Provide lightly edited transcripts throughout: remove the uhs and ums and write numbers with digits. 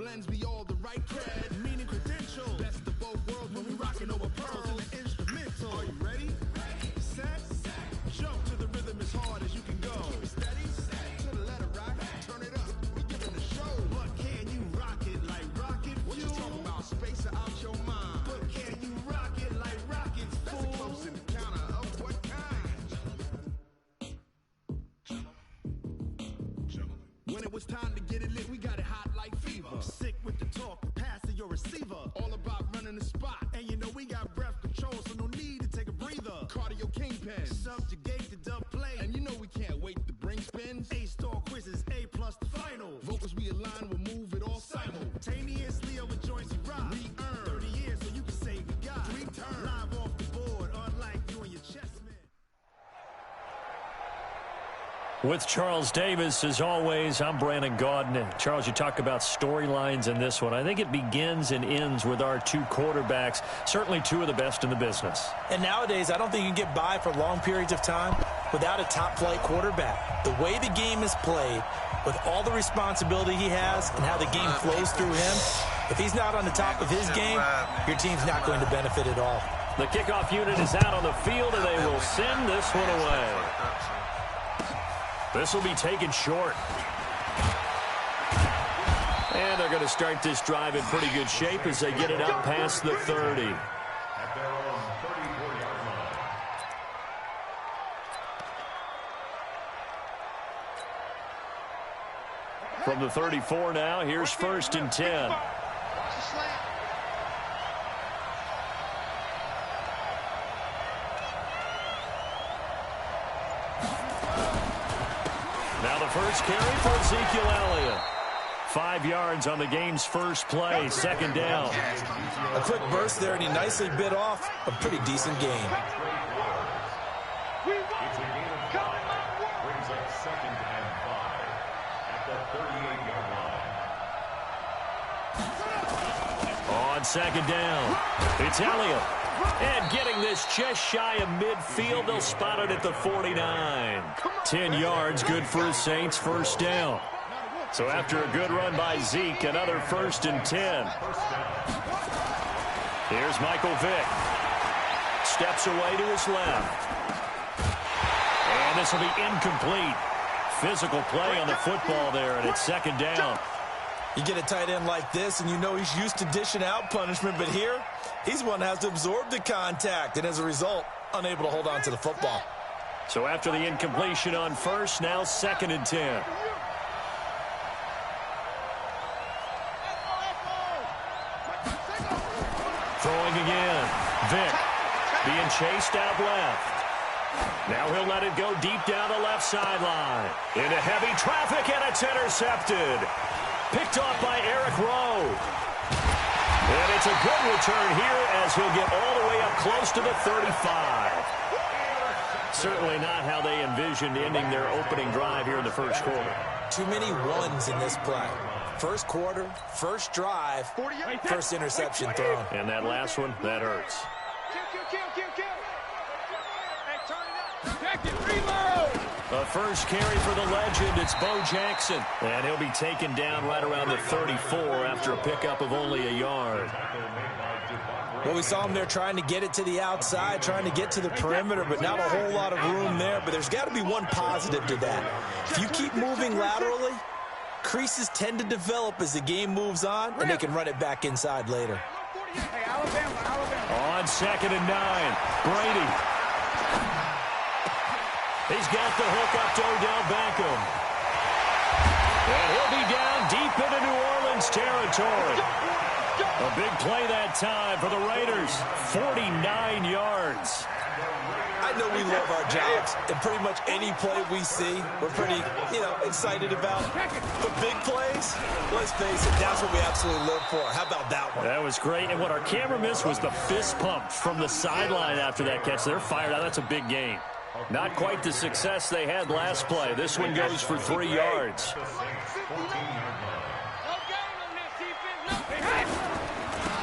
lends me all the right cred, meaning credentials. Best of both worlds when we rockin' over pearls and the instrumental. Are you ready? Set. Jump to the rhythm as hard as you can go. Steady. To the letter rock. Turn it up. We giving the show. But can you rock it like rocket fuel? What you talking about? Space out your mind. But can you rock it like rockets, fool? That's a close encounter of what kind? When it was time to get it lit, we got it hot like fever. Sick with the talk, pass to your receiver. All about running the spot. And you know we got breath control, so no need to take a breather. Cardio kingpin, subjugate the dub play. And you know we can't wait to bring spins. A-star quizzes, A+ the final. Vocals we align, we'll move it all simultaneously over joints and rock. We earn 30 years, so you can say we got 3 turns. Live off the board, unlike you and your chessmen. With Charles Davis, as always, I'm Brandon Gaudin. Charles, you talk about storylines in this one. I think it begins and ends with our 2 quarterbacks, certainly 2 of the best in the business. And nowadays, I don't think you can get by for long periods of time without a top-flight quarterback. The way the game is played, with all the responsibility he has and how the game flows through him, if he's not on the top of his game, your team's not going to benefit at all. The kickoff unit is out on the field, and they will send this one away. This will be taken short. And they're going to start this drive in pretty good shape as they get it up past the 30. From the 34 now, here's 1st and 10. First carry for Ezekiel Elliott. 5 yards on the game's first play, 2nd down. A quick burst there, and he nicely bit off a pretty decent gain. Brings up 2nd and 5 at the 38-yard line. On 2nd down, it's Elliott. And getting this just shy of midfield, they'll spot it at the 49. 10 yards, good for the Saints, 1st down. So after a good run by Zeke, another 1st and 10. Here's Michael Vick. Steps away to his left. And this will be incomplete. Physical play on the football there, and it's 2nd down. You get a tight end like this, and you know he's used to dishing out punishment, but here, he's one that has to absorb the contact, and as a result, unable to hold on to the football. So after the incompletion on 1st, now 2nd and 10. Throwing again. Vick being chased out left. Now he'll let it go deep down the left sideline. Into heavy traffic, and it's intercepted. Picked off by Eric Rowe. And it's a good return here as he'll get all the way up close to the 35. Certainly not how they envisioned ending their opening drive here in the first quarter. Too many ones in this play. First quarter, first drive, first interception thrown. And that last one, that hurts. The first carry for the legend, it's Bo Jackson. And he'll be taken down right around the 34 after a pickup of only a yard. Well, we saw him there trying to get it to the outside, trying to get to the perimeter, but not a whole lot of room there. But there's got to be one positive to that. If you keep moving laterally, creases tend to develop as the game moves on, and they can run it back inside later. On 2nd and 9, Brady. He's got the hook up to Odell Beckham. And he'll be down deep into New Orleans territory. A big play that time for the Raiders. 49 yards. I know we love our jobs, and pretty much any play we see, we're pretty, excited about. But big plays, let's face it, that's what we absolutely live for. How about that one? That was great, and what our camera missed was the fist pump from the sideline after that catch. They're fired out. That's a big gain. Not quite the success they had last play. This one goes for 3 yards.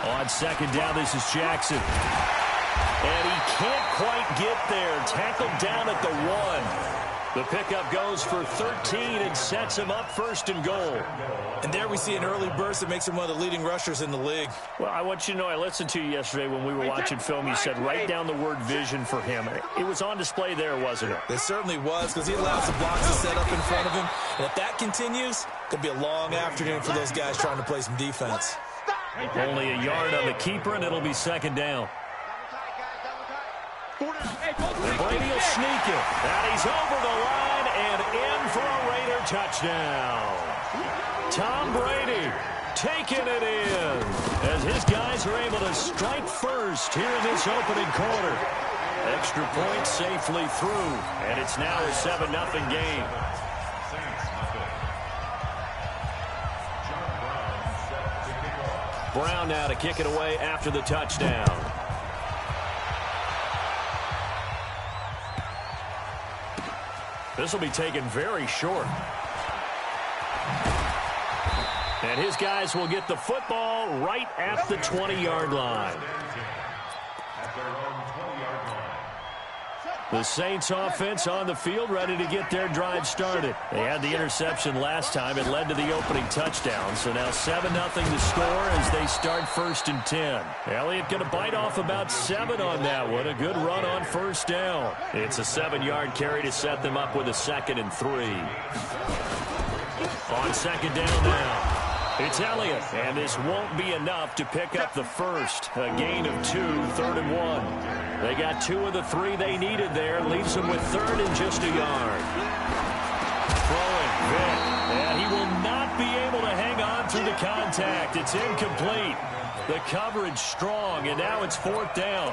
On 2nd down, this is Jackson. And he can't quite get there. Tackled down at the 1. The pickup goes for 13 and sets him up first and goal. And there we see an early burst that makes him one of the leading rushers in the league. Well, I want you to know, I listened to you yesterday when we were watching film. You said write down the word vision for him. It was on display there, wasn't it? It certainly was, because he allows the blocks to set up in front of him. And if that continues, it's going to be a long afternoon for those guys trying to play some defense. Only a yard on the keeper, and it'll be second down. And Brady will sneak it. And he's over the line and in for a Raider touchdown. Tom Brady taking it in as his guys are able to strike first here in this opening quarter. Extra point safely through, and it's now a 7-0 game. Brown now to kick it away after the touchdown. This will be taken very short. And his guys will get the football right at the 20-yard line. The Saints offense on the field, ready to get their drive started. They had the interception last time. It led to the opening touchdown. So now 7-0 to score as they start first and 10. Elliott going to bite off about 7 on that one. A good run on first down. It's a 7-yard carry to set them up with a 2nd and 3. On second down now. It's Elliott, and this won't be enough to pick up the first. A gain of 2, 3rd and 1. They got 2 of the 3 they needed there. Leaves them with 3rd and just a yard. Throwing Vick, and he will not be able to hang on through the contact. It's incomplete. The coverage strong, and now it's 4th down.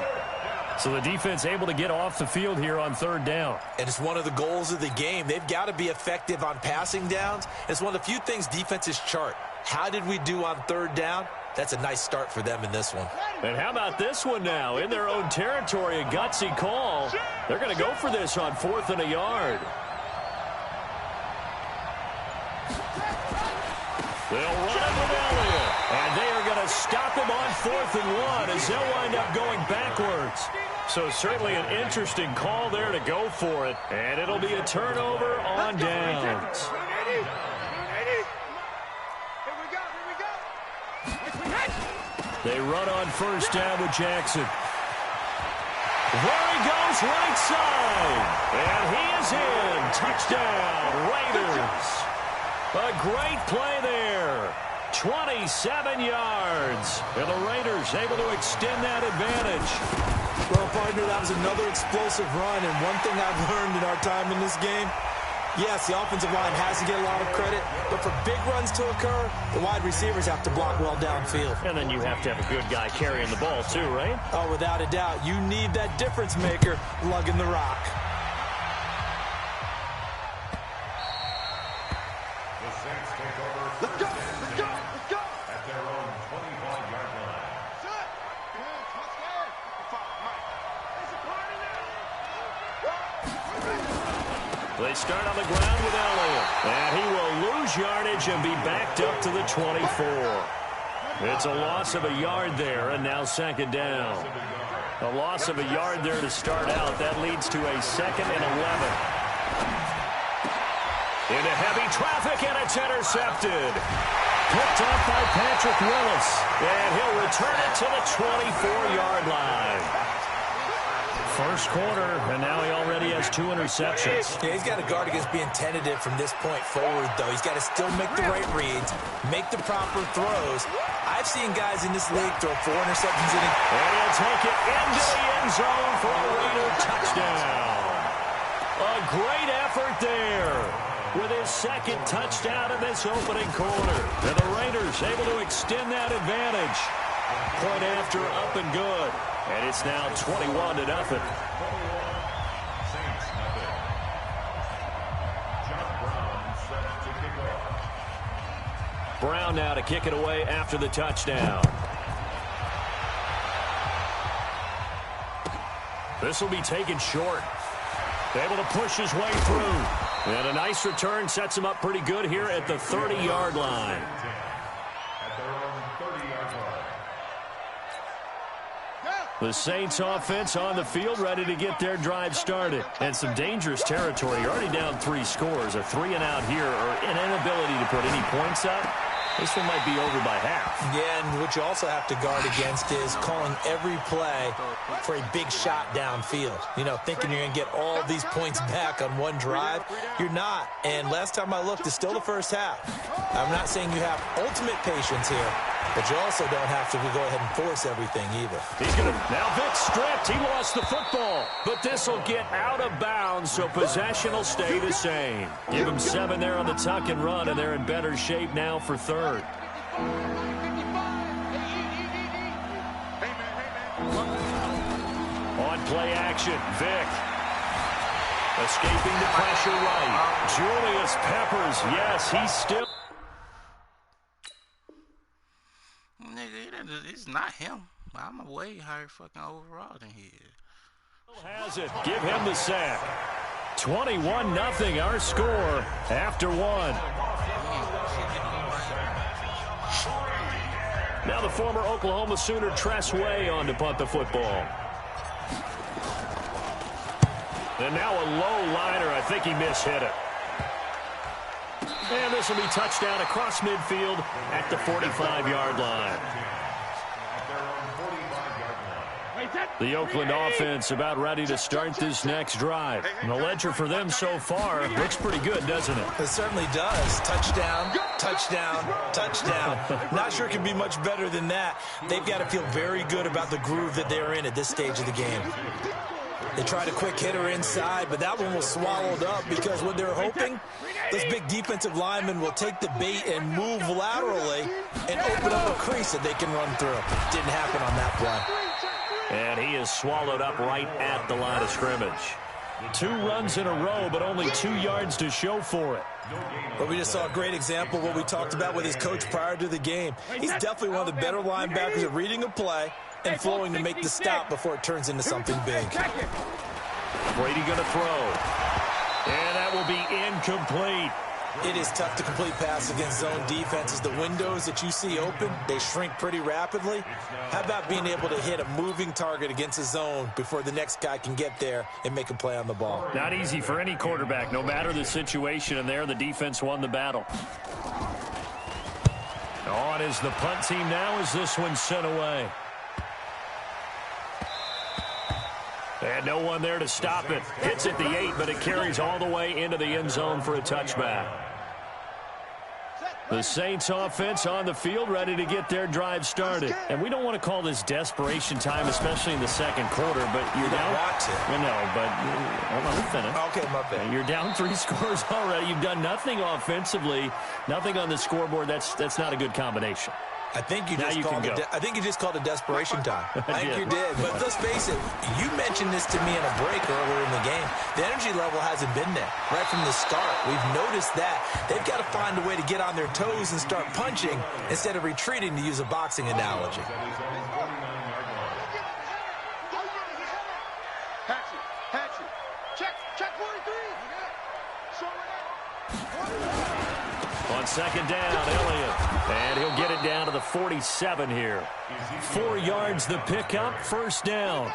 So the defense able to get off the field here on 3rd down. And it's one of the goals of the game. They've got to be effective on passing downs. It's one of the few things defenses chart. How did we do on 3rd down? That's a nice start for them in this one. And how about this one now? In their own territory, a gutsy call. They're going to go for this on 4th and a yard. They'll run it with Elliott. And they are going to stop him on 4th and 1 as they'll wind up going backwards. So certainly an interesting call there to go for it. And it'll be a turnover on downs. They run on first down with Jackson. There he goes, right side. And he is in. Touchdown, Raiders. A great play there. 27 yards. And the Raiders able to extend that advantage. Well, partner, that was another explosive run. And one thing I've learned in our time in this game, yes, the offensive line has to get a lot of credit, but for big runs to occur, the wide receivers have to block well downfield. And then you have to have a good guy carrying the ball too, right? Oh, without a doubt. You need that difference maker lugging the rock. The Saints take over. Let's go! Let's go! Let's go! At their own 25-yard line. Set! They start on the ground with Elliott. And he will lose yardage and be backed up to the 24. It's a loss of a yard there, and now 2nd down. A loss of a yard there to start out. That leads to a 2nd and 11. Into heavy traffic, and it's intercepted. Picked up by Patrick Willis. And he'll return it to the 24-yard line. First quarter, and now he already has 2 interceptions. Yeah, he's got to guard against being tentative from this point forward, though. He's got to still make the right reads, make the proper throws. I've seen guys in this league throw 4 interceptions in a... And he'll take it into the end zone for a Raider touchdown. A great effort there with his 2nd touchdown in this opening quarter. And the Raiders able to extend that advantage. Point after up and good. And it's now 21-0. Brown now to kick it away after the touchdown. This will be taken short. Able to push his way through. And a nice return sets him up pretty good here at the 30-yard line. The Saints offense on the field, ready to get their drive started. And some dangerous territory. You're already down 3 scores. A 3-and-out here, or an inability to put any points up. This one might be over by half. Yeah, and what you also have to guard against is calling every play for a big shot downfield. You know, thinking you're going to get all these points back on one drive. You're not. And last time I looked, it's still the first half. I'm not saying you have ultimate patience here, but you also don't have to go ahead and force everything either. He's going to, now Vic stripped. He lost the football. But this will get out of bounds, so possession will stay the same. Give him 7 there on the tuck and run, and they're in better shape now for third. On play action, Vic. Escaping the pressure right. Julius Peppers, yes, he's still. Nigga, it's not him. I'm a way higher fucking overall than he is. Has it. Give him the sack. 21-0 our score after 1. Now the former Oklahoma Sooner Tress Way on to punt the football. And now a low liner. I think he mishit it. And this will be touchdown across midfield at the 45-yard line. The Oakland offense about ready to start this next drive. And the ledger for them so far looks pretty good, doesn't it? It certainly does. Touchdown, touchdown, touchdown. Not sure it can be much better than that. They've got to feel very good about the groove that they're in at this stage of the game. They tried a quick hitter inside, but that one was swallowed up because what they're hoping, those big defensive linemen will take the bait and move laterally and open up a crease that they can run through. Didn't happen on that play. And he is swallowed up right at the line of scrimmage. 2 runs in a row, but only 2 yards to show for it. But we just saw a great example of what we talked about with his coach prior to the game. He's definitely one of the better linebackers at reading a play and flowing to make the stop before it turns into something big. Brady going to throw. And that will be incomplete. It is tough to complete pass against zone defenses. The windows that you see open, they shrink pretty rapidly. How about being able to hit a moving target against a zone before the next guy can get there and make a play on the ball? Not easy for any quarterback, no matter the situation, and there the defense won the battle. On is the punt team now as this one's sent away. And no one there to stop it. Hits at the 8, but it carries all the way into the end zone for a touchback. The Saints offense on the field, ready to get their drive started. And we don't want to call this desperation time, especially in the second quarter, but you're down. Want to. No, but hold on, we'll finish. Okay, my bad. You're down 3 scores already. You've done nothing offensively, nothing on the scoreboard. That's not a good combination. I think you just called it desperation time. I think you did. But let's face it, you mentioned this to me in a break earlier in the game. The energy level hasn't been there right from the start. We've noticed that. They've got to find a way to get on their toes and start punching instead of retreating, to use a boxing analogy. Check 43. On second down, Elliott. And he'll get it down to the 47 here. 4 yards the pickup, first down.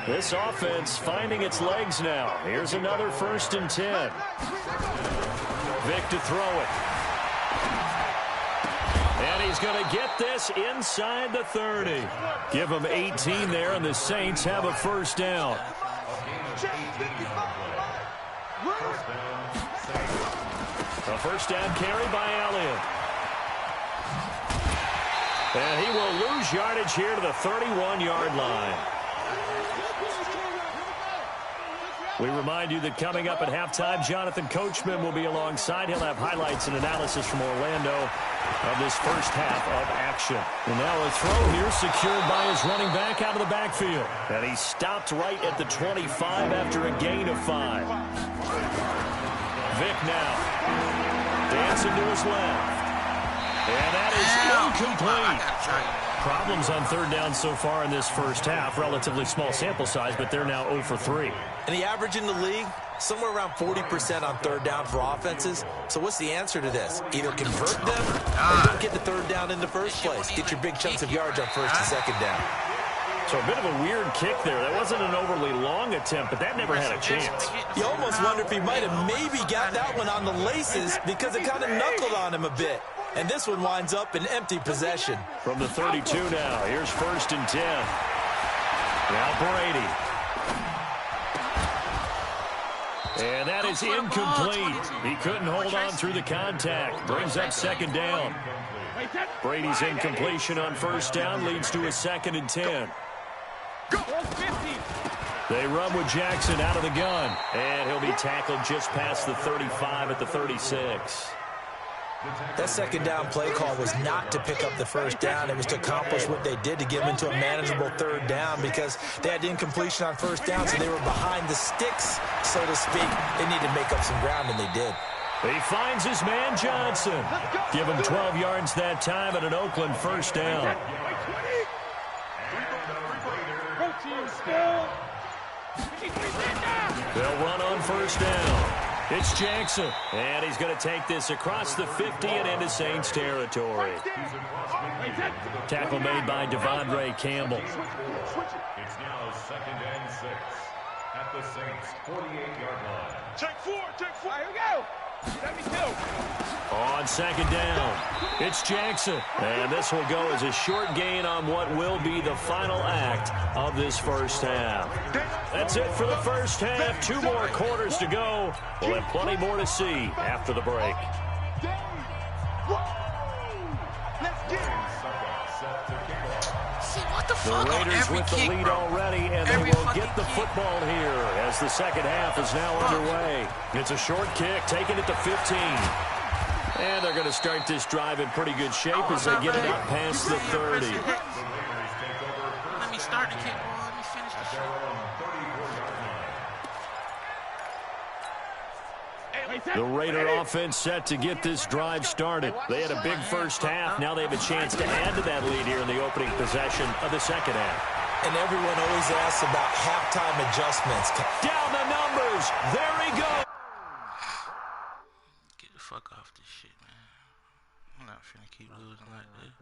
This offense finding its legs now. Here's another 1st and 10. Vic to throw it. And he's going to get this inside the 30. Give him 18 there, and the Saints have a first down. A first down carry by Elliott. And he will lose yardage here to the 31-yard line. We remind you that coming up at halftime, Jonathan Coachman will be alongside. He'll have highlights and analysis from Orlando of this first half of action. And now a throw here secured by his running back out of the backfield. And he stopped right at the 25 after a gain of 5. Vic now. Dancing to his left. And that is incomplete. Problems on third down so far in this first half. Relatively small sample size, but they're now 0 for 3. And the average in the league, somewhere around 40% on third down for offenses. So what's the answer to this? Either convert them or don't get the third down in the first place. Get your big chunks of yards on first and second down. So a bit of a weird kick there. That wasn't an overly long attempt, but that never had a chance. You almost wonder if he might have maybe got that one on the laces because it kind of knuckled on him a bit. And this one winds up in empty possession. From the 32 now, here's 1st and 10. Now Brady. And that is incomplete. He couldn't hold on through the contact. Brings up 2nd down. Brady's incompletion on 1st down leads to a 2nd and 10. They run with Jackson out of the gun. And he'll be tackled just past the 35 at the 36. That 2nd down play call was not to pick up the 1st down. It was to accomplish what they did to get them into a manageable 3rd down because they had incompletion on 1st down, so they were behind the sticks, so to speak. They needed to make up some ground, and they did. He finds his man Johnson. Give him 12 yards that time at an Oakland 1st down. They'll run on 1st down. It's Jackson, and he's going to take this across the 50 and into Saints territory. Tackle made by Devondre Campbell. It's now 2nd and 6 at the Saints' 48-yard line. Check 4, here we go. Let me go. On 2nd down, it's Jackson. And this will go as a short gain on what will be the final act of this 1st half. That's it for the 1st half. 2 more quarters to go. We'll have plenty more to see after the break. The Raiders with the lead already, and they will get the football here as the 2nd half is now underway. It's a short kick, taking it to 15. And they're going to start this drive in pretty good shape as they get it up past the 30. Let me start the kick, boy. Let me finish the shot. The Raider offense set to get this drive started. They had a big 1st half. Now they have a chance to add to that lead here in the opening possession of the 2nd half. And everyone always asks about halftime adjustments. Down the numbers. There he goes. Get the fuck off this shit, man. I'm not finna keep losing like this.